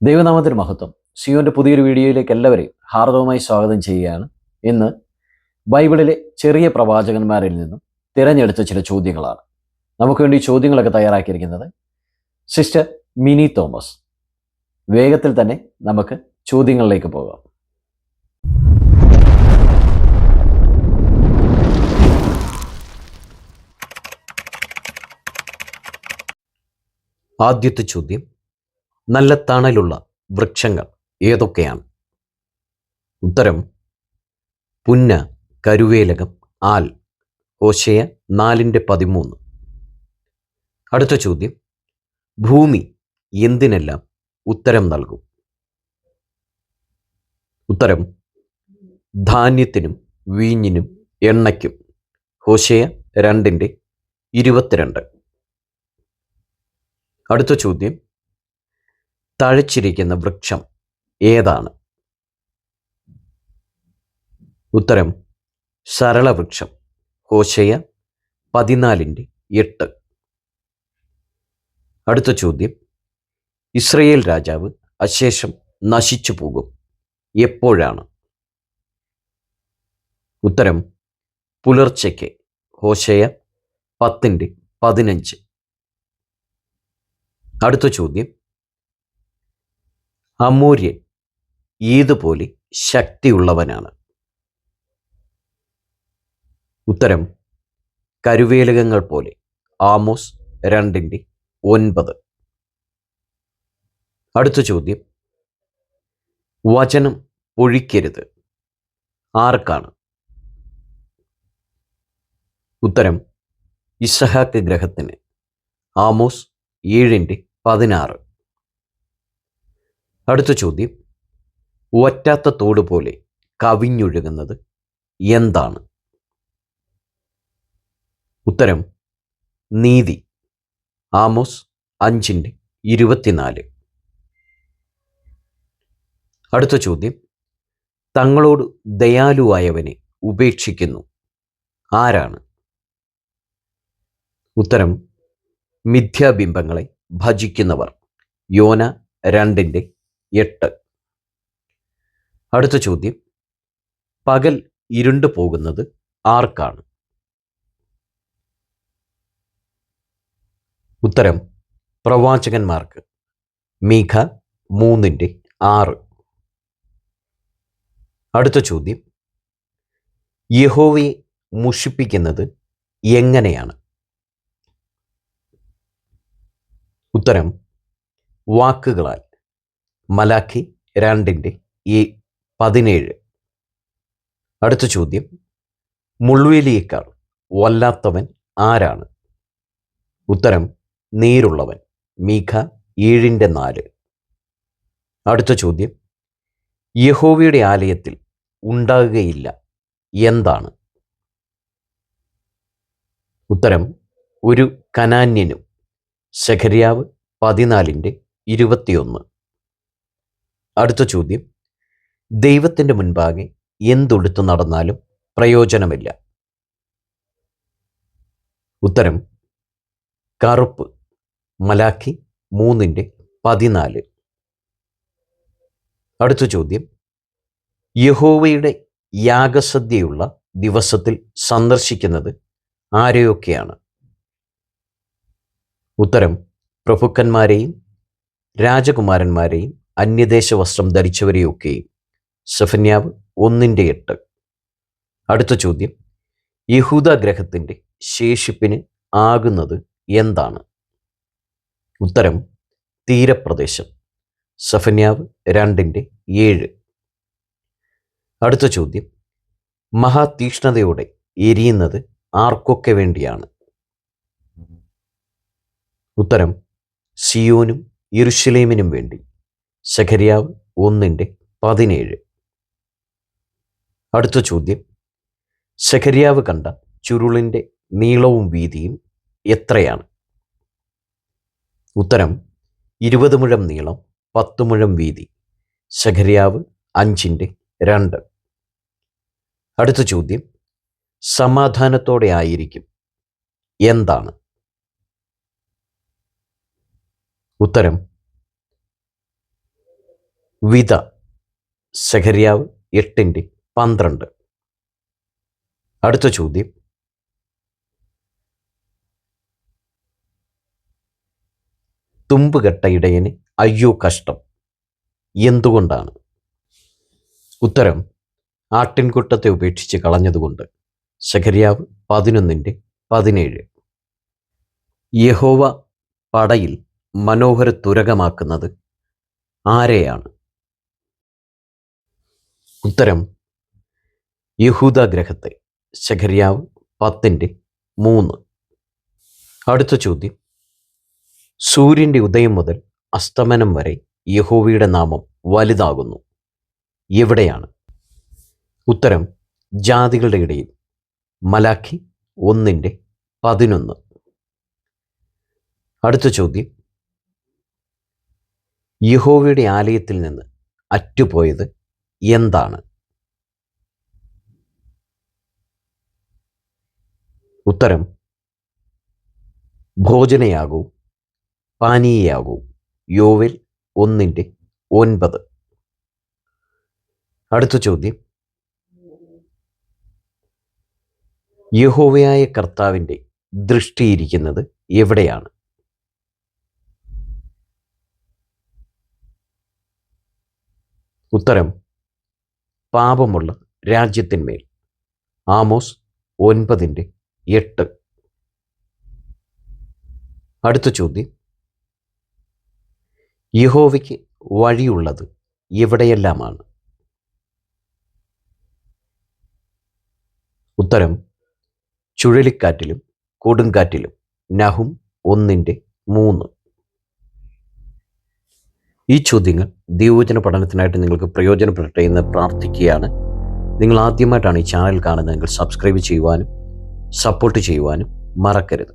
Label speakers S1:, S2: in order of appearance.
S1: ദൈവനാമത്തിന് മഹത്വം. സിയോന്റെ പുതിയൊരു വീഡിയോയിലേക്ക് എല്ലാവരെയും ഹാർദവമായി സ്വാഗതം ചെയ്യുകയാണ്. ഇന്ന് ബൈബിളിലെ ചെറിയ പ്രവാചകന്മാരിൽ നിന്നും തിരഞ്ഞെടുത്ത ചില ചോദ്യങ്ങളാണ്. നമുക്ക് വേണ്ടി ചോദ്യങ്ങളൊക്കെ തയ്യാറാക്കിയിരിക്കുന്നത് സിസ്റ്റർ മിനി തോമസ്. വേഗത്തിൽ തന്നെ നമുക്ക് ചോദ്യങ്ങളിലേക്ക് പോകാം. ആദ്യത്തെ ചോദ്യം: നല്ല തണലുള്ള വൃക്ഷങ്ങൾ ഏതൊക്കെയാണ്? ഉത്തരം: പുന്ന, കരുവേലകം, ആൽ. ഹോശേയ 4:13. അടുത്ത ചോദ്യം: ഭൂമി എന്തിനെല്ലാം ഉത്തരം നൽകും? ഉത്തരം: ധാന്യത്തിനും വീഞ്ഞിനും എണ്ണയ്ക്കും. ഹോശേയ 2:22. അടുത്ത ചോദ്യം: തഴച്ചിരിക്കുന്ന വൃക്ഷം ഏതാണ്? ഉത്തരം: സരളവൃക്ഷം. ഹോശേയ 14:8. അടുത്ത ചോദ്യം: ഇസ്രയേൽ രാജാവ് അശേഷം നശിച്ചു പോകും എപ്പോഴാണ്? ഉത്തരം: പുലർച്ചയ്ക്ക്. ഹോശേയ 10:15. അടുത്ത ചോദ്യം: അമോര്യൻ ഏതുപോലെ ശക്തിയുള്ളവനാണ്? ഉത്തരം: കരുവേലകങ്ങൾ പോലെ. ആമോസ് 2:9. അടുത്ത ചോദ്യം: വചനം പൊഴിക്കരുത് ആർക്കാണ്? ഉത്തരം: ഇസഹാക്ക് ഗ്രഹത്തിന്. ആമോസ് 7:16. അടുത്ത ചോദ്യം: വറ്റാത്ത തോട് പോലെ കവിഞ്ഞൊഴുകുന്നത് എന്താണ്? ഉത്തരം: നീതി. ആമോസ് 5:24. അടുത്ത ചോദ്യം: തങ്ങളോട് ദയാലുവായവനെ ഉപേക്ഷിക്കുന്നു ആരാണ്? ഉത്തരം: മിഥ്യാബിംബങ്ങളെ ഭജിക്കുന്നവർ. യോന 2:8. അടുത്ത ചോദ്യം: പകൽ ഇരുണ്ടു പോകുന്നത് ആർക്കാണ്? ഉത്തരം: പ്രവാചകന്മാർക്ക്. മീഖ 3:6. അടുത്ത ചോദ്യം: യഹോവയെ മുഷിപ്പിക്കുന്നത് എങ്ങനെയാണ്? ഉത്തരം: വാക്കുകളാൽ. മലാഖി 2:17. അടുത്ത ചോദ്യം: മുൾവേലിയേക്കാൾ വല്ലാത്തവൻ ആരാണ്? ഉത്തരം: നീരുള്ളവൻ. മീഖ 7:4. അടുത്ത ചോദ്യം: യഹോവയുടെ ആലയത്തിൽ ഉണ്ടാകുകയില്ല എന്താണ്? ഉത്തരം: ഒരു കനാന്യനും. സെഖര്യാവ് 14:21. അടുത്ത ചോദ്യം: ദൈവത്തിൻ്റെ മുൻപാകെ എന്തൊടുത്തു നടന്നാലും പ്രയോജനമില്ല. ഉത്തരം: കറുപ്പ്. മലാഖി 3:14. അടുത്ത ചോദ്യം: യഹോവയുടെ യാഗസദ്യയുള്ള ദിവസത്തിൽ സന്ദർശിക്കുന്നത് ആരെയൊക്കെയാണ്? ഉത്തരം: പ്രഭുക്കന്മാരെയും രാജകുമാരന്മാരെയും അന്യദേശ വസ്ത്രം ധരിച്ചവരെയൊക്കെയും. സെഫന്യാവ് 1:8. അടുത്ത ചോദ്യം: യഹൂദ ഗ്രഹത്തിൻ്റെ ശേഷിപ്പിന് ആകുന്നത് എന്താണ്? ഉത്തരം: തീരപ്രദേശം. സെഫന്യാവ് 2:7. അടുത്ത ചോദ്യം: മഹാതീക്ഷ്ണതയോടെ എരിയുന്നത് ആർക്കൊക്കെ വേണ്ടിയാണ്? ഉത്തരം: സിയോനും യെരൂശലേമിനും വേണ്ടി. സെഖര്യാവ് 1:17. അടുത്ത ചോദ്യം: സെഖര്യാവ് കണ്ട ചുരുളിൻ്റെ നീളവും വീതിയും എത്രയാണ്? ഉത്തരം: 20 മുഴം നീളം, 10 മുഴം വീതി. സെഖര്യാവ് 5:2. അടുത്ത ചോദ്യം: സമാധാനത്തോടെ ആയിരിക്കും എന്താണ്? ഉത്തരം: വിത സെഖര്യാവ് 8:12. അടുത്ത ചോദ്യം, തുമ്പുകെട്ട ഇടയന് അയ്യോ കഷ്ടം, എന്തുകൊണ്ടാണ്? ഉത്തരം, ആട്ടിൻകുട്ടത്തെ ഉപേക്ഷിച്ച് കളഞ്ഞതുകൊണ്ട്. സെഖര്യാവ് 11:17. യഹോവ പടയിൽ മനോഹര തുരകമാക്കുന്നത് ആരെയാണ്? ഉത്തരം, യഹൂദ ഗ്രഹത്തെ. സെഖര്യാവ് 10:3. അടുത്ത ചോദ്യം, സൂര്യൻ്റെ ഉദയം മുതൽ അസ്തമനം വരെ യഹോവയുടെ നാമം വലുതാകുന്നു, എവിടെയാണ്? ഉത്തരം, ജാതികളുടെ ഇടയിൽ. മലാഖി 1:11. അടുത്ത ചോദ്യം, യഹോവയുടെ ആലയത്തിൽ നിന്ന് അറ്റുപോയത് എന്താണ്? ഉത്തരം, ഭോജനയാകവും പാനീയയാകവും. യോവേൽ 1:9. അടുത്ത ചോദ്യം, യഹോവയായ കർത്താവിൻ്റെ ദൃഷ്ടിയിരിക്കുന്നത് എവിടെയാണ്? ഉത്തരം, പാപമുള്ള രാജ്യത്തിന്മേൽ. ആമോസ് 9:8. അടുത്ത ചോദ്യം, യഹോവയ്ക്ക് വഴിയുള്ളത് എവിടെയെല്ലാമാണ്? ഉത്തരം, ചുഴലിക്കാറ്റിലും കൊടുങ്കാറ്റിലും. നഹും 1:3. ഈ ചോദ്യങ്ങൾ ദൈവവചന പഠനത്തിനായിട്ട് നിങ്ങൾക്ക് പ്രയോജനപ്പെടട്ടെ എന്ന് പ്രാർത്ഥിക്കുകയാണ്. നിങ്ങൾ ആദ്യമായിട്ടാണ് ഈ ചാനൽ കാണുന്നതെങ്കിൽ സബ്സ്ക്രൈബ് ചെയ്യുവാനും സപ്പോർട്ട് ചെയ്യുവാനും മറക്കരുത്.